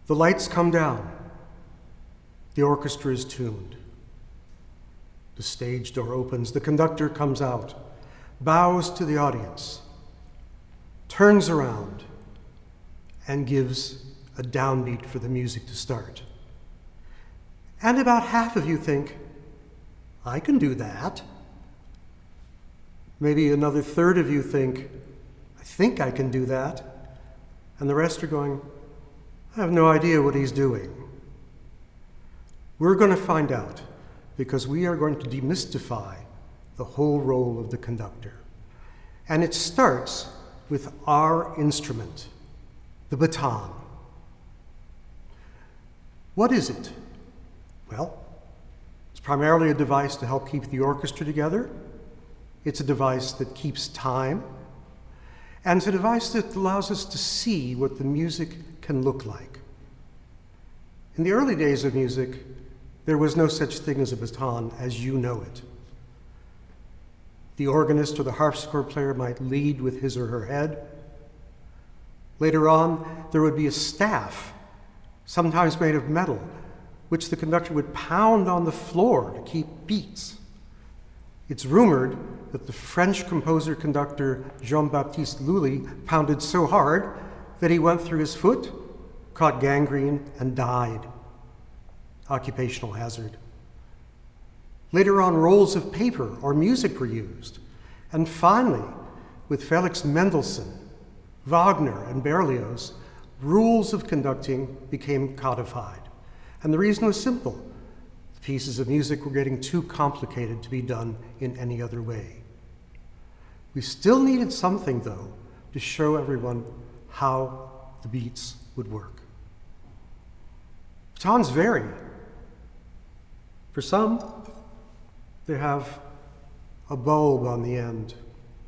The lights come down. The orchestra is tuned. The stage door opens. The conductor comes out, bows to the audience, turns around, and gives a downbeat for the music to start. And about half of you think, I can do that. Maybe another third of you think I can do that. And the rest are going, I have no idea what he's doing. We're going to find out, because we are going to demystify the whole role of the conductor. And it starts with our instrument, the baton. What is it? Well, it's primarily a device to help keep the orchestra together. It's a device that keeps time. And it's a device that allows us to see what the music can look like. In the early days of music, there was no such thing as a baton as you know it. The organist or the harpsichord player might lead with his or her head. Later on, there would be a staff, sometimes made of metal, which the conductor would pound on the floor to keep beats. It's rumored that the French composer-conductor Jean-Baptiste Lully pounded so hard that he went through his foot, caught gangrene, and died. Occupational hazard. Later on, rolls of paper or music were used. And finally, with Felix Mendelssohn, Wagner, and Berlioz, rules of conducting became codified. And the reason was simple. The pieces of music were getting too complicated to be done in any other way. We still needed something, though, to show everyone how the beats would work. Batons vary. For some, they have a bulb on the end.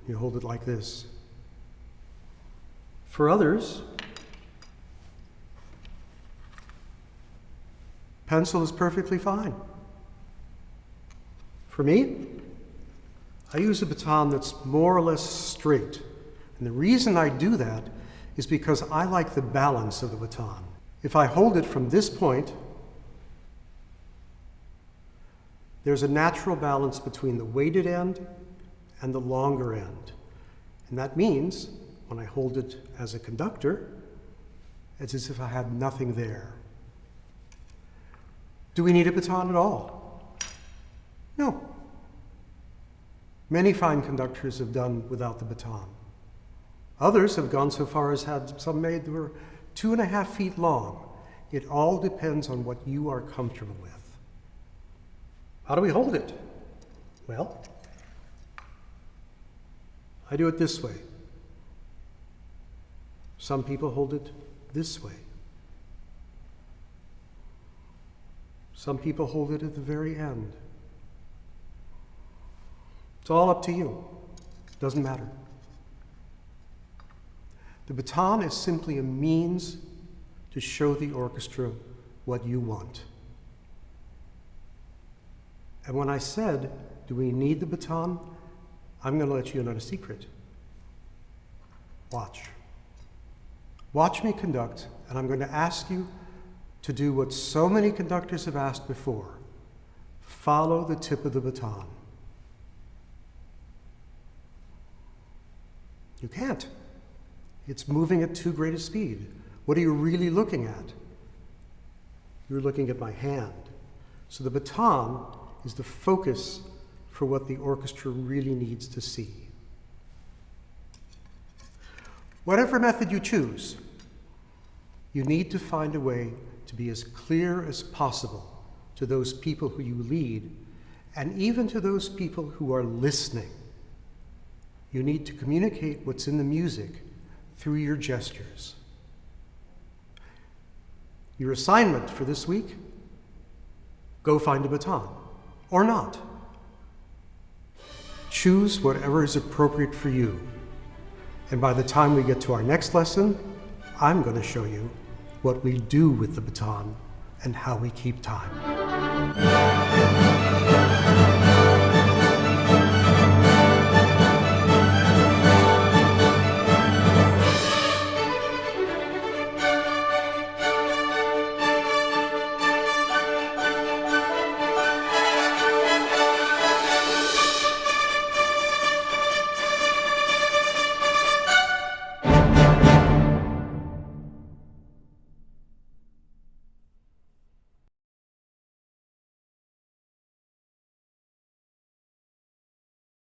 You hold it like this. For others, pencil is perfectly fine. For me, I use a baton that's more or less straight. And the reason I do that is because I like the balance of the baton. If I hold it from this point, there's a natural balance between the weighted end and the longer end. And that means, when I hold it as a conductor, it's as if I had nothing there. Do we need a baton at all? No. Many fine conductors have done without the baton. Others have gone so far as had some made that were 2.5 feet long. It all depends on what you are comfortable with. How do we hold it? Well, I do it this way. Some people hold it this way. Some people hold it at the very end. It's all up to you. It doesn't matter. The baton is simply a means to show the orchestra what you want. And when I said, do we need the baton? I'm going to let you in on a secret. Watch. Watch me conduct, and I'm going to ask you to do what so many conductors have asked before. Follow the tip of the baton. You can't. It's moving at too great a speed. What are you really looking at? You're looking at my hand. So the baton is the focus for what the orchestra really needs to see. Whatever method you choose, you need to find a way to be as clear as possible to those people who you lead, and even to those people who are listening. You need to communicate what's in the music through your gestures. Your assignment for this week, go find a baton, or not. Choose whatever is appropriate for you. And by the time we get to our next lesson, I'm going to show you what we do with the baton and how we keep time.